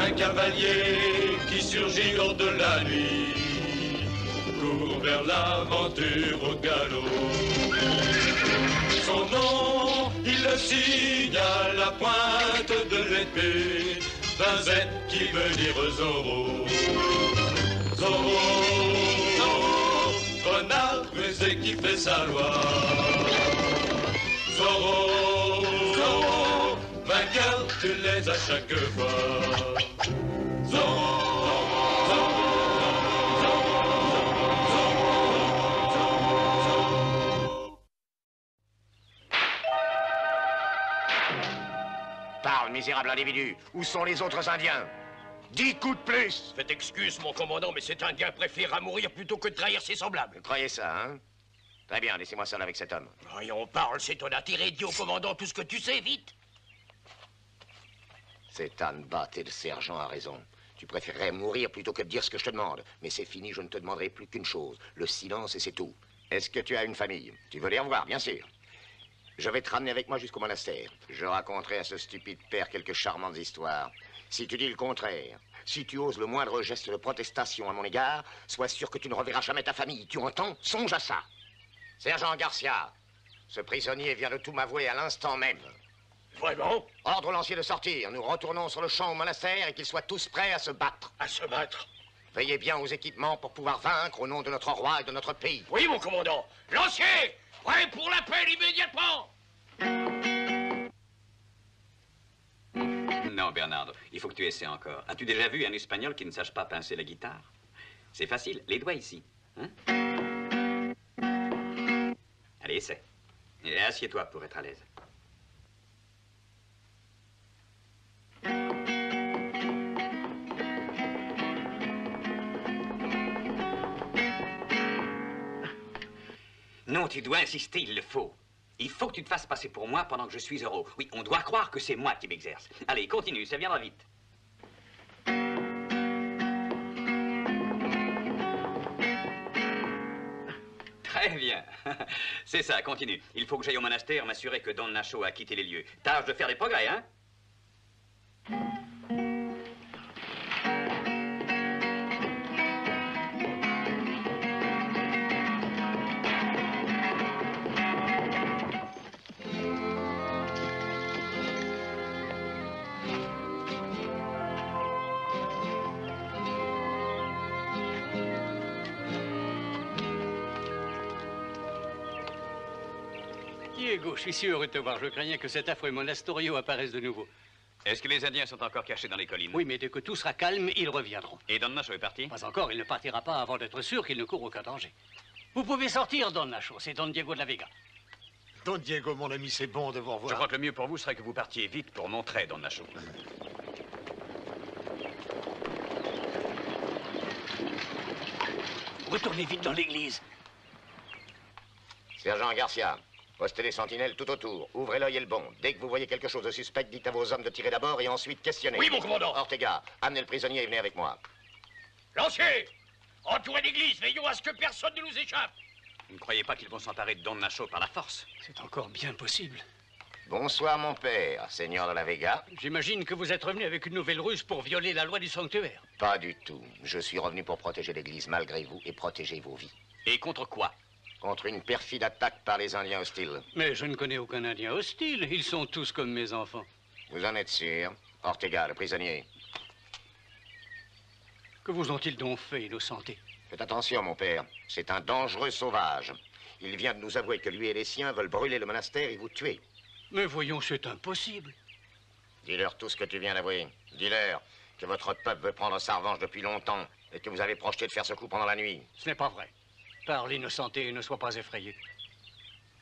un cavalier qui surgit lors de la nuit, court vers l'aventure au galop. Son nom, il le signe à la pointe de l'épée d'un Z qui veut dire Zorro. Zorro, Zorro, renard rusé qui fait sa loi. Zorro, Zorro, vainqueur, tu l'es à chaque fois. Zorro. Parle, misérable individu. Où sont les autres Indiens? 10 coups de plus. Faites excuse, mon commandant, mais cet Indien préférera mourir plutôt que de trahir ses semblables. Vous croyez ça, hein? Très bien, laissez-moi seul avec cet homme. Voyons, parle, c'est ton intérêt. Dis au commandant tout ce que tu sais, vite. C'est Anne Batt et le sergent a raison. Tu préférerais mourir plutôt que de dire ce que je te demande. Mais c'est fini, je ne te demanderai plus qu'une chose. Le silence et c'est tout. Est-ce que tu as une famille? Tu veux les revoir, bien sûr. Je vais te ramener avec moi jusqu'au monastère. Je raconterai à ce stupide père quelques charmantes histoires. Si tu dis le contraire, si tu oses le moindre geste de protestation à mon égard, sois sûr que tu ne reverras jamais ta famille. Tu entends? Songe à ça. Sergent Garcia, ce prisonnier vient de tout m'avouer à l'instant même. Vraiment? Ordre au lancier de sortir. Nous retournons sur le champ au monastère et qu'ils soient tous prêts à se battre. À se battre? Veillez bien aux équipements pour pouvoir vaincre au nom de notre roi et de notre pays. Oui, mon commandant. Lancier! Prêt pour l'appel immédiatement! Non, Bernardo, il faut que tu essaies encore. As-tu déjà vu un Espagnol qui ne sache pas pincer la guitare? C'est facile, les doigts ici. Hein? Allez, essaie. Et assieds-toi pour être à l'aise. Non, tu dois insister, il le faut. Il faut que tu te fasses passer pour moi pendant que je suis heureux. Oui, on doit croire que c'est moi qui m'exerce. Allez, continue, ça viendra vite. Très bien. C'est ça, continue. Il faut que j'aille au monastère m'assurer que Don Nacho a quitté les lieux. Tâche de faire des progrès, hein? Diego, je suis si heureux de te voir. Je craignais que cet affreux Monastorio apparaisse de nouveau. Est-ce que les Indiens sont encore cachés dans les collines? Oui, mais dès que tout sera calme, ils reviendront. Et Don Nacho est parti? Pas encore, il ne partira pas avant d'être sûr qu'il ne court aucun danger. Vous pouvez sortir, Don Nacho, c'est Don Diego de la Vega. Don Diego, mon ami, c'est bon de vous revoir. Je crois que le mieux pour vous serait que vous partiez vite pour montrer Don Nacho. Retournez vite dans l'église. Sergent Garcia, postez les sentinelles tout autour. Ouvrez l'œil et le bon. Dès que vous voyez quelque chose de suspect, dites à vos hommes de tirer d'abord et ensuite questionner. Oui, mon commandant. Ortega, amenez le prisonnier et venez avec moi. Lancier! Entourez l'église, veillons à ce que personne ne nous échappe. Vous ne croyez pas qu'ils vont s'emparer de Don Nacho par la force? C'est encore bien possible. Bonsoir, mon père, seigneur de la Vega. J'imagine que vous êtes revenu avec une nouvelle ruse pour violer la loi du sanctuaire. Pas du tout. Je suis revenu pour protéger l'église malgré vous et protéger vos vies. Et contre quoi? Contre une perfide attaque par les Indiens hostiles. Mais je ne connais aucun Indien hostile. Ils sont tous comme mes enfants. Vous en êtes sûr? Ortega, le prisonnier. Que vous ont-ils donc fait, innocenté? Faites attention, mon père. C'est un dangereux sauvage. Il vient de nous avouer que lui et les siens veulent brûler le monastère et vous tuer. Mais voyons, c'est impossible. Dis-leur tout ce que tu viens d'avouer. Dis-leur que votre peuple veut prendre sa revanche depuis longtemps et que vous avez projeté de faire ce coup pendant la nuit. Ce n'est pas vrai. Parle, innocenté, et ne sois pas effrayé.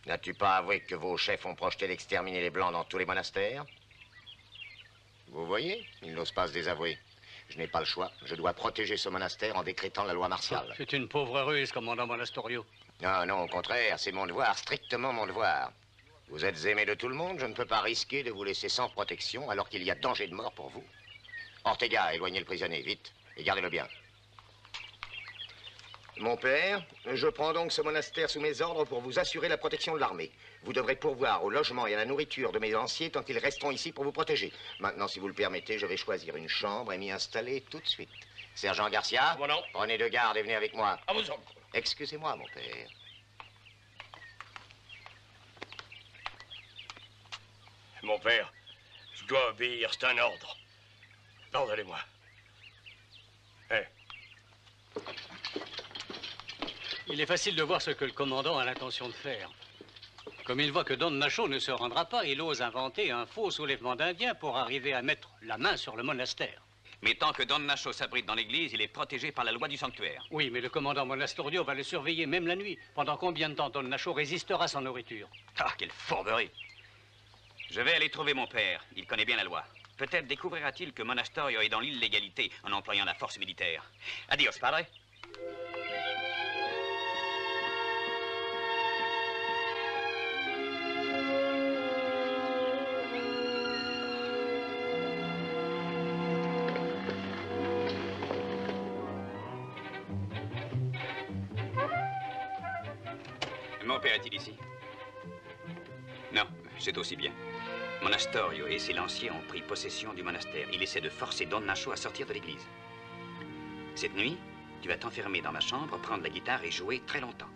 N'as-tu pas avoué que vos chefs ont projeté d'exterminer les Blancs dans tous les monastères? Vous voyez, ils n'osent pas se désavouer. Je n'ai pas le choix. Je dois protéger ce monastère en décrétant la loi martiale. C'est une pauvre ruse, commandant Monastorio. Non, non, au contraire, c'est mon devoir, strictement mon devoir. Vous êtes aimé de tout le monde, je ne peux pas risquer de vous laisser sans protection alors qu'il y a danger de mort pour vous. Ortega, éloignez le prisonnier, vite, et gardez-le bien. Mon père, je prends donc ce monastère sous mes ordres pour vous assurer la protection de l'armée. Vous devrez pourvoir au logement et à la nourriture de mes lanciers tant qu'ils resteront ici pour vous protéger. Maintenant, si vous le permettez, je vais choisir une chambre et m'y installer tout de suite. Sergent Garcia, Commandant. Prenez de garde et venez avec moi. À vos ordres. Excusez-moi, mon père. Mon père, je dois obéir, c'est un ordre. Pardonnez-moi. Il est facile de voir ce que le commandant a l'intention de faire. Comme il voit que Don Nacho ne se rendra pas, il ose inventer un faux soulèvement d'Indiens pour arriver à mettre la main sur le monastère. Mais tant que Don Nacho s'abrite dans l'église, il est protégé par la loi du sanctuaire. Oui, mais le commandant Monastorio va le surveiller même la nuit. Pendant combien de temps Don Nacho résistera sans nourriture? Ah, quelle fourberie! Je vais aller trouver mon père. Il connaît bien la loi. Peut-être découvrira-t-il que Monastorio est dans l'illégalité en employant la force militaire. Adios, padre. Mon père est-il ici? Non, c'est aussi bien. Monastorio et ses lanciers ont pris possession du monastère. Il essaie de forcer Don Nacho à sortir de l'église. Cette nuit, tu vas t'enfermer dans ma chambre, prendre la guitare et jouer très longtemps.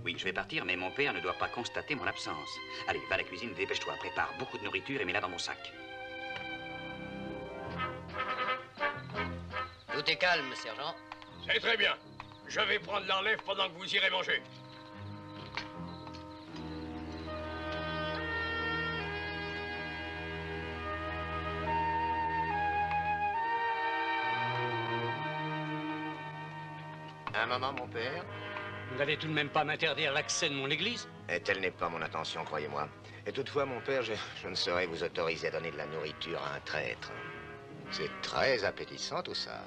Oui, je vais partir, mais mon père ne doit pas constater mon absence. Allez, va à la cuisine, dépêche-toi, prépare beaucoup de nourriture et mets-la dans mon sac. Tout est calme, sergent. C'est très bien. Je vais prendre la relève pendant que vous irez manger. Un moment, mon père. Vous n'allez tout de même pas m'interdire l'accès de mon église? Et telle n'est pas mon intention, croyez-moi. Et toutefois, mon père, je ne saurais vous autoriser à donner de la nourriture à un traître. C'est très appétissant, tout ça.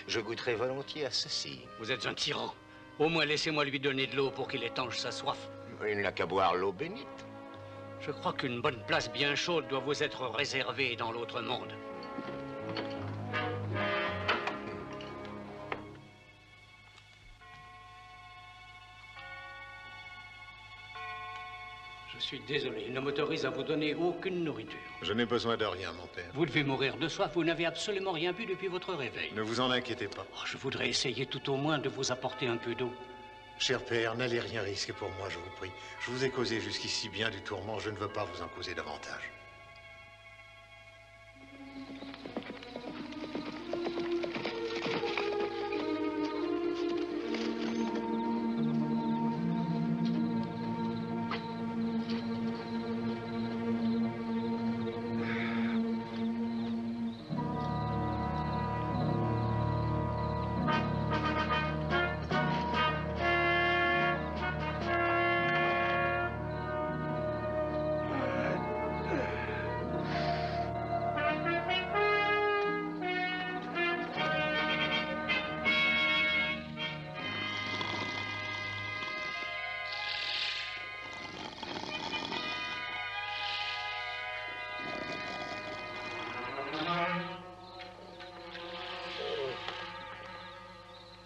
Je goûterai volontiers à ceci. Vous êtes un tyran. Au moins, laissez-moi lui donner de l'eau pour qu'il étanche sa soif. Il n'a qu'à boire l'eau bénite. Je crois qu'une bonne place bien chaude doit vous être réservée dans l'autre monde. Je suis désolé, il ne m'autorise à vous donner aucune nourriture. Je n'ai besoin de rien, mon père. Vous devez mourir de soif, vous n'avez absolument rien bu depuis votre réveil. Ne vous en inquiétez pas. Oh, je voudrais essayer tout au moins de vous apporter un peu d'eau. Cher père, n'allez rien risquer pour moi, je vous prie. Je vous ai causé jusqu'ici bien du tourment, je ne veux pas vous en causer davantage.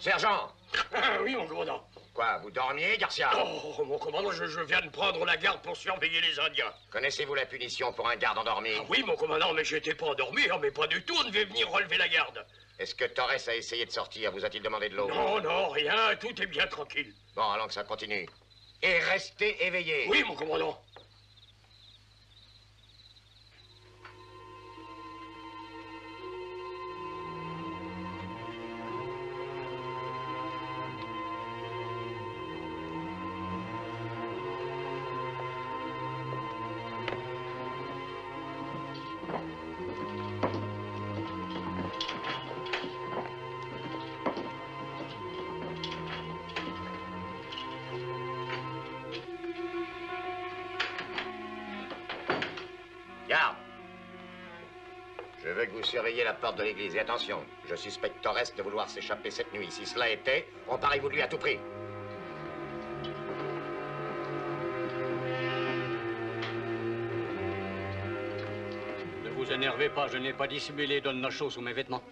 Sergent! Oui, mon commandant. Quoi, vous dormiez, Garcia? Oh, mon commandant, je viens de prendre la garde pour surveiller les Indiens. Connaissez-vous la punition pour un garde endormi? Ah oui, mon commandant, mais j'étais pas endormi, hein, mais pas du tout, on devait venir relever la garde. Est-ce que Torres a essayé de sortir? Vous a-t-il demandé de l'eau? Non, non, rien, tout est bien tranquille. Bon, alors que ça continue. Et restez éveillés. Oui, mon commandant. Garde! Je veux que vous surveilliez la porte de l'église. Et attention, je suspecte Torres de vouloir s'échapper cette nuit. Si cela était, emparez-vous de lui à tout prix. Ne vous énervez pas, je n'ai pas dissimulé Don Nacho sous mes vêtements.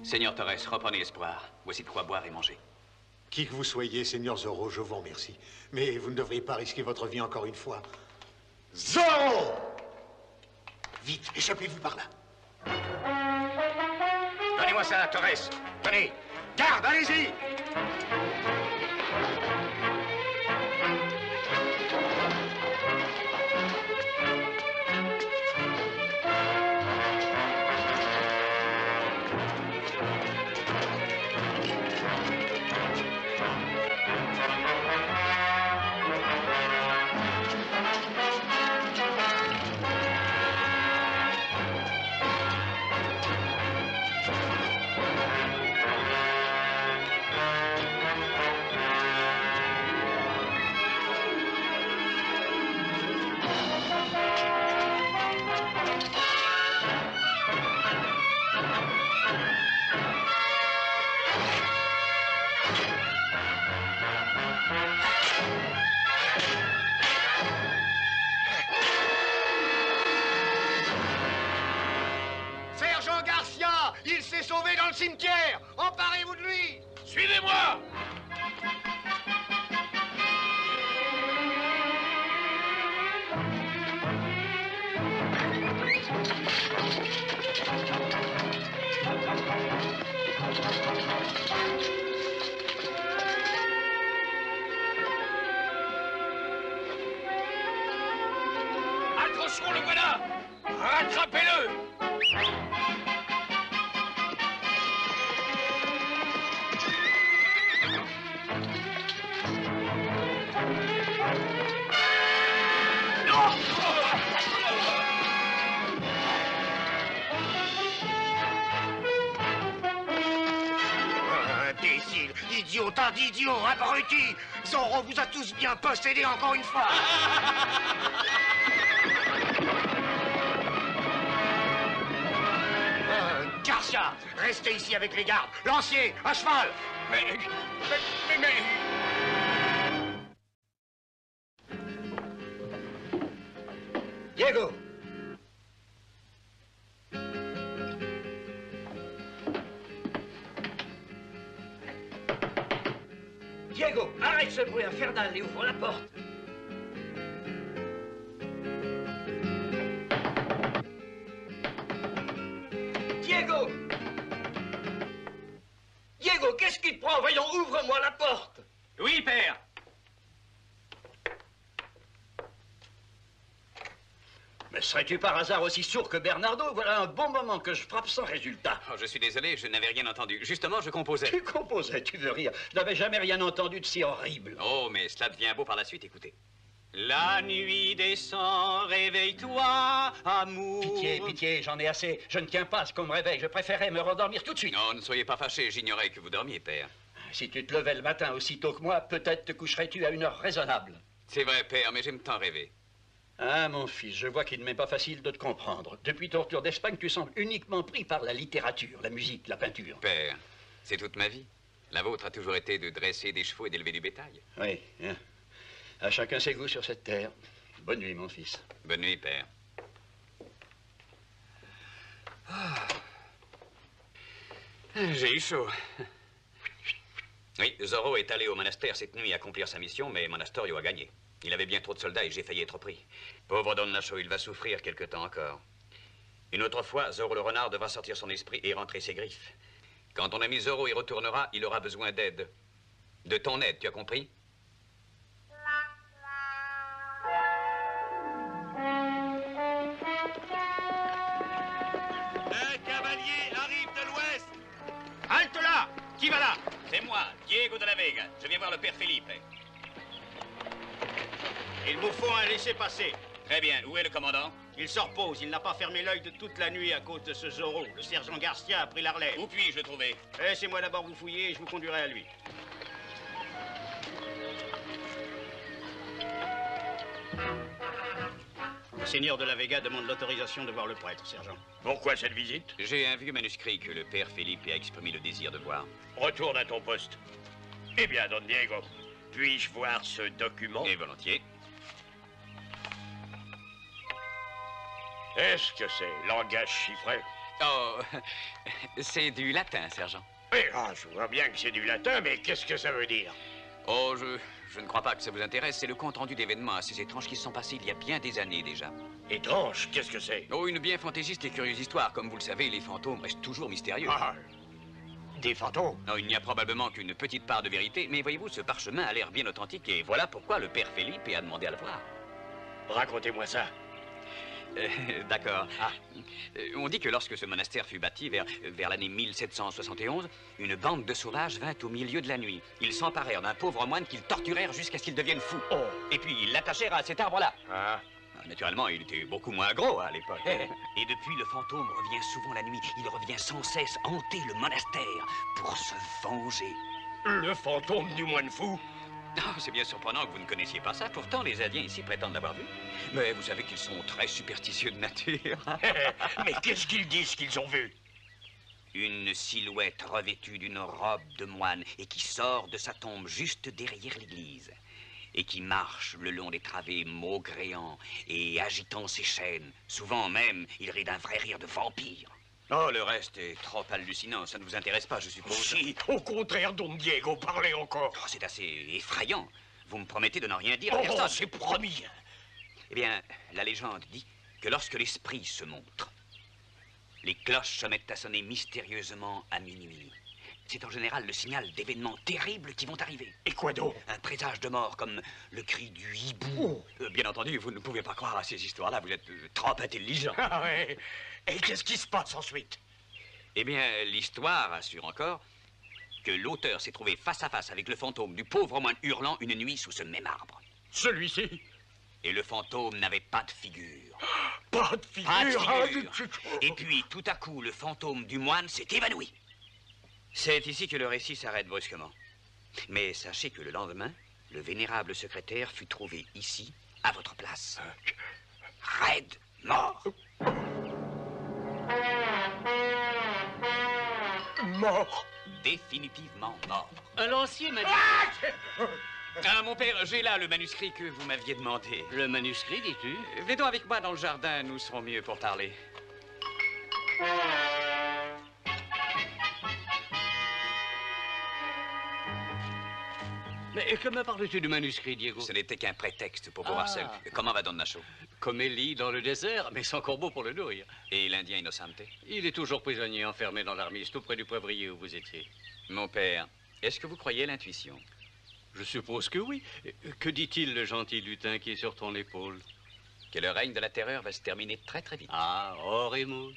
Seigneur Torres, reprenez espoir. Voici de quoi boire et manger. Qui que vous soyez, Seigneur Zorro, je vous remercie. Mais vous ne devriez pas risquer votre vie encore une fois. Zorro! Vite, échappez-vous par là. Donnez-moi ça, Torres. Tenez. Garde, allez-y! Sergent Garcia, il s'est sauvé dans le cimetière. Emparez-vous de lui. Suivez-moi! Attention, le voilà! Rattrapez-le! Imbécile, idiot, tas d'idiots, abrutis! Zorro vous a tous bien possédés encore une fois! Garcia, restez ici avec les gardes. Lancier, à cheval! Mais... Diego. Diego, arrête ce bruit infernal et ouvre la porte. Diego! Diego, qu'est-ce qui te prend? Voyons, ouvre-moi la porte. Oui, père. Mais serais-tu par hasard aussi sourd que Bernardo? Voilà un bon moment que je frappe sans résultat. Oh, je suis désolé, je n'avais rien entendu. Justement, je composais. Tu composais, tu veux rire. Je n'avais jamais rien entendu de si horrible. Oh, mais cela devient beau par la suite, écoutez. La nuit descend, réveille-toi, amour. Pitié, pitié, j'en ai assez. Je ne tiens pas à ce qu'on me réveille. Je préférais me rendormir tout de suite. Non, ne soyez pas fâché, j'ignorais que vous dormiez, père. Si tu te levais le matin aussitôt que moi, peut-être te coucherais-tu à une heure raisonnable. C'est vrai, père, mais j'aime tant rêver. Ah, mon fils, je vois qu'il ne m'est pas facile de te comprendre. Depuis ton retour d'Espagne, tu sembles uniquement pris par la littérature, la musique, la peinture. Père, c'est toute ma vie. La vôtre a toujours été de dresser des chevaux et d'élever du bétail. Oui, hein. À chacun ses goûts sur cette terre. Bonne nuit, mon fils. Bonne nuit, père. J'ai eu chaud. Oui, Zorro est allé au monastère cette nuit accomplir sa mission, mais Monastorio a gagné. Il avait bien trop de soldats et j'ai failli être pris. Pauvre Don Nacho, il va souffrir quelque temps encore. Une autre fois, Zorro le renard devra sortir son esprit et rentrer ses griffes. Quand ton ami Zorro y retournera, il aura besoin d'aide. De ton aide, tu as compris? Un cavalier arrive de l'ouest. Halte là! Qui va là? C'est moi, Diego de la Vega. Je viens voir le père Felipe. Il vous faut un laissez-passer. Très bien. Où est le commandant? Il se repose. Il n'a pas fermé l'œil de toute la nuit à cause de ce Zorro. Le sergent Garcia a pris la relève. Où puis-je le trouver? Laissez-moi d'abord vous fouiller et je vous conduirai à lui. Le seigneur de la Vega demande l'autorisation de voir le prêtre, sergent. Pourquoi cette visite? J'ai un vieux manuscrit que le père Felipe a exprimé le désir de voir. Retourne à ton poste. Eh bien, Don Diego, puis-je voir ce document? Et volontiers. Est-ce que c'est langage chiffré? Oh, c'est du latin, sergent. Oui, je vois bien que c'est du latin, mais qu'est-ce que ça veut dire? Oh, je ne crois pas que ça vous intéresse. C'est le compte-rendu d'événements assez étranges qui se sont passés il y a bien des années déjà. Étrange, qu'est-ce que c'est? Oh, une bien fantaisiste et curieuse histoire. Comme vous le savez, les fantômes restent toujours mystérieux. Ah, des fantômes? Non, il n'y a probablement qu'une petite part de vérité, mais voyez-vous, ce parchemin a l'air bien authentique et voilà pourquoi le père Felipe a demandé à le voir. Racontez-moi ça. D'accord. On dit que lorsque ce monastère fut bâti vers l'année 1771, une bande de sauvages vint au milieu de la nuit. Ils s'emparèrent d'un pauvre moine qu'ils torturèrent jusqu'à ce qu'il devienne fou. Oh. Et puis ils l'attachèrent à cet arbre-là. Ah. Naturellement, il était beaucoup moins gros à l'époque. Et depuis, le fantôme revient souvent la nuit. Il revient sans cesse hanter le monastère pour se venger. Le fantôme du moine fou? Non, c'est bien surprenant que vous ne connaissiez pas ça. Pourtant, les Indiens ici prétendent l'avoir vu. Mais vous savez qu'ils sont très superstitieux de nature. Mais qu'est-ce qu'ils disent qu'ils ont vu? Une silhouette revêtue d'une robe de moine et qui sort de sa tombe juste derrière l'église. Et qui marche le long des travées maugréant et agitant ses chaînes. Souvent même, il rit d'un vrai rire de vampire. Oh, le reste est trop hallucinant. Ça ne vous intéresse pas, je suppose? Si, au contraire, Don Diego, parlez encore. Oh, c'est assez effrayant. Vous me promettez de n'en rien dire à Oh, personne? c'est promis. Eh bien, la légende dit que lorsque l'esprit se montre, les cloches se mettent à sonner mystérieusement à minuit. C'est en général le signal d'événements terribles qui vont arriver. Et quoi donc? Un présage de mort comme le cri du hibou. Bien entendu, vous ne pouvez pas croire à ces histoires-là. Vous êtes trop intelligent. Ah ouais. Et qu'est-ce qui se passe ensuite? Eh bien, l'histoire assure encore que l'auteur s'est trouvé face à face avec le fantôme du pauvre moine hurlant une nuit sous ce même arbre. Celui-ci? Et le fantôme n'avait pas de figure. Pas de figure. Pas de figure. Et puis, tout à coup, le fantôme du moine s'est évanoui. C'est ici que le récit s'arrête brusquement. Mais sachez que le lendemain, le vénérable secrétaire fut trouvé ici, à votre place. Raide mort. Mort? Définitivement mort. Un lancier m'a dit... Ah, mon père, j'ai là le manuscrit que vous m'aviez demandé. Le manuscrit, dis-tu? Venez donc avec moi dans le jardin, nous serons mieux pour parler. Mais que me parles-tu du manuscrit, Diego? Ce n'était qu'un prétexte pour vous voir seul. Comment va Don Nacho? Comme Ellie dans le désert, mais sans corbeau pour le nourrir. Et l'Indien Innocente? Il est toujours prisonnier, enfermé dans l'armise, tout près du poivrier où vous étiez. Mon père, est-ce que vous croyez à l'intuition? Je suppose que oui. Que dit-il, le gentil lutin qui est sur ton épaule? Que le règne de la terreur va se terminer très très vite. Ah, Oremus.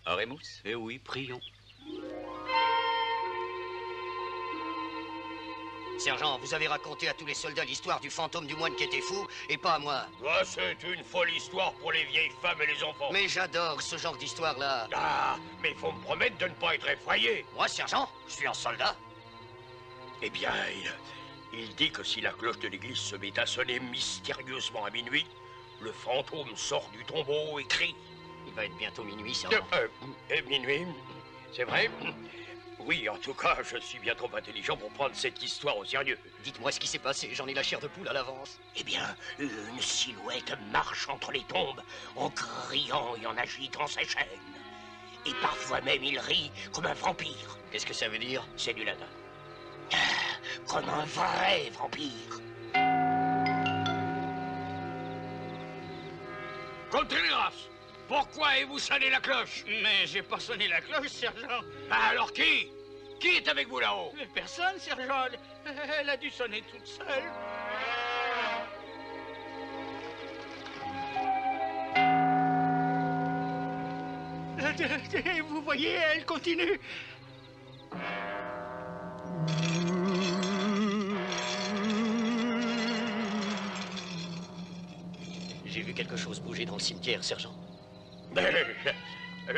Oremus? Eh oui, prions. Sergent, vous avez raconté à tous les soldats l'histoire du fantôme du moine qui était fou, et pas à moi. Ah, c'est une folle histoire pour les vieilles femmes et les enfants. Mais j'adore ce genre d'histoire-là. Ah, mais faut me promettre de ne pas être effrayé. Moi, sergent, je suis un soldat. Eh bien, il dit que si la cloche de l'église se met à sonner mystérieusement à minuit, le fantôme sort du tombeau et crie. Il va être bientôt minuit, sergent. Minuit, c'est vrai? Oui, en tout cas, je suis bien trop intelligent pour prendre cette histoire au sérieux. Dites-moi ce qui s'est passé, j'en ai la chair de poule à l'avance. Eh bien, une silhouette marche entre les tombes en criant et en agitant ses chaînes. Et parfois même, il rit comme un vampire. Qu'est-ce que ça veut dire? C'est du latin. Comme un vrai vampire. Contreras, pourquoi avez-vous sonné la cloche? Mais j'ai pas sonné la cloche, sergent. Alors qui? Qui est avec vous là-haut? Personne, sergent. Elle a dû sonner toute seule. Vous voyez, elle continue. J'ai vu quelque chose bouger dans le cimetière, sergent.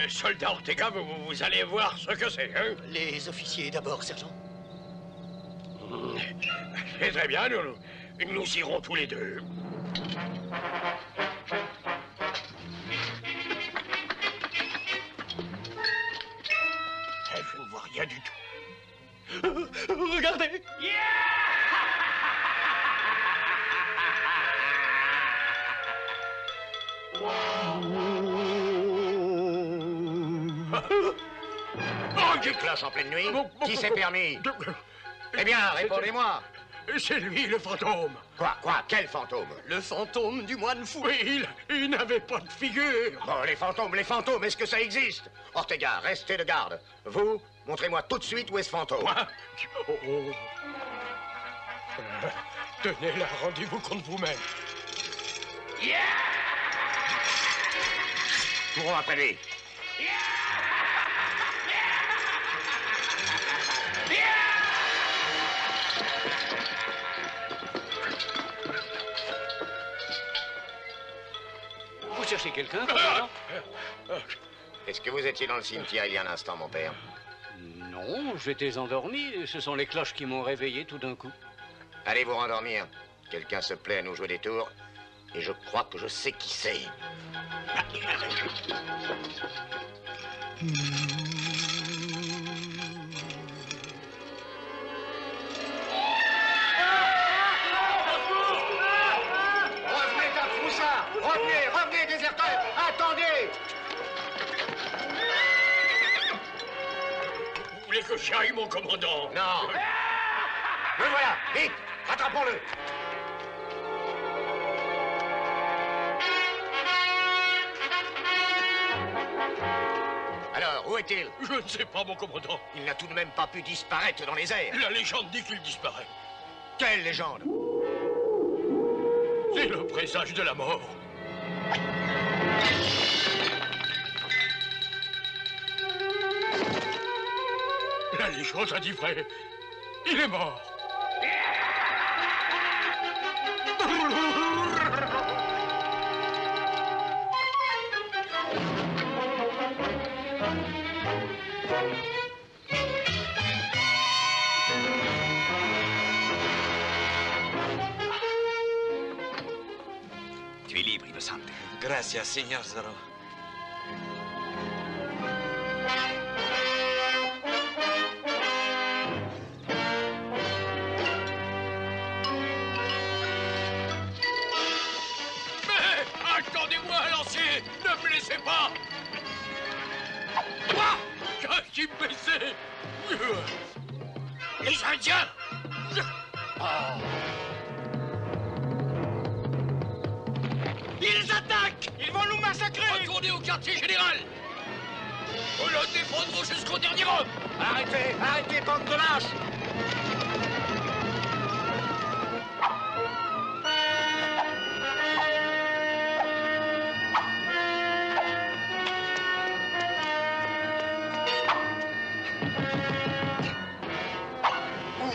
Soldat Ortega, vous allez voir ce que c'est, hein? Les officiers d'abord, sergent. C'est très bien, nous irons tous les deux. Je ne vois rien du tout. Regardez. Tu cloches en pleine nuit? Qui s'est permis? Eh bien, répondez-moi. C'est lui, le fantôme. Quoi? Quel fantôme? Le fantôme du moine fou. Oui, il n'avait pas de figure. Bon, les fantômes, est-ce que ça existe? Ortega, restez de garde. Vous, montrez-moi tout de suite où est ce fantôme. Moi? Oh. Tenez-la, rendez-vous contre vous-même. Courons après lui. Vous cherchez quelqu'un, commandant? Est-ce que vous étiez dans le cimetière il y a un instant, mon père? Non, j'étais endormi. Ce sont les cloches qui m'ont réveillé tout d'un coup. Allez vous rendormir. Quelqu'un se plaît à nous jouer des tours. Et je crois que je sais qui c'est. Revenez, tas de froussards! Revenez, déserteurs! Attendez! Vous voulez que j'aille, mon commandant? Non! Le voilà! Vite! Attrapons-le! Alors, où est-il? Je ne sais pas, mon commandant. Il n'a tout de même pas pu disparaître dans les airs. La légende dit qu'il disparaît. Quelle légende? C'est le présage de la mort. La légende a dit vrai. Il est mort. Tu es libre, innocente. Gracias, señor Zorro. Mais attendez-moi, lancier. Ne me laissez pas. Quoi? Je suis blessé. Les Indiens. Ils attaquent! Ils vont nous massacrer! Retournez au quartier général! Nous le défendrons jusqu'au dernier homme! Arrêtez, bande de lâches!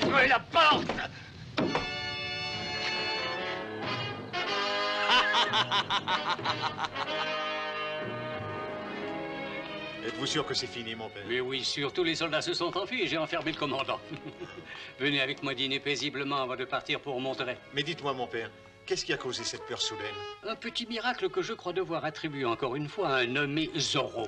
Ouvrez la porte! Êtes-vous sûr que c'est fini, mon père? Mais oui, sûr, tous les soldats se sont enfuis et j'ai enfermé le commandant. Venez avec moi dîner paisiblement avant de partir pour Monterey. Mais dites-moi, mon père, qu'est-ce qui a causé cette peur soudaine? Un petit miracle que je crois devoir attribuer encore une fois à un nommé Zorro.